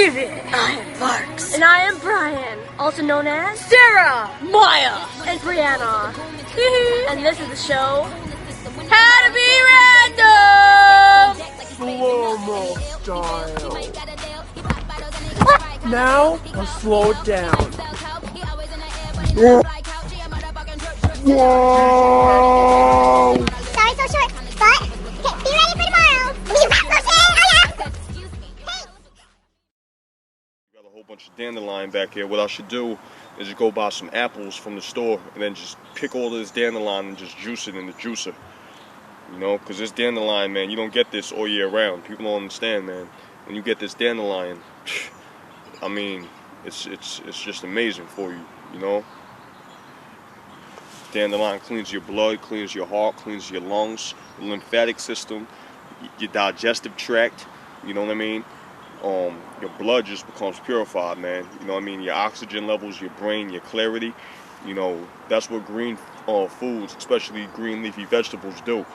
Stevie. I am Parks. And I am Brian, also known as Sarah. Maya. and Brianna. And this is the show How to be random. Slow-mo style. Now, I'll slow it down. Whoa! Sorry, so short, but okay, be ready for tomorrow. We got You got a whole bunch of dandelion back here. What I should do is just go buy some apples from the store and then just pick all this dandelion and just juice it in the juicer. You know, because this dandelion, man, you don't get this all year round. People don't understand, man. When you get this dandelion, I mean, it's just amazing for you, you know. Dandelion cleans your blood, cleans your heart, cleans your lungs, the lymphatic system, your digestive tract, you know what I mean? Your blood just becomes purified, man. You know what I mean? Your oxygen levels, your brain, your clarity, you know, that's what green foods, especially green leafy vegetables, do.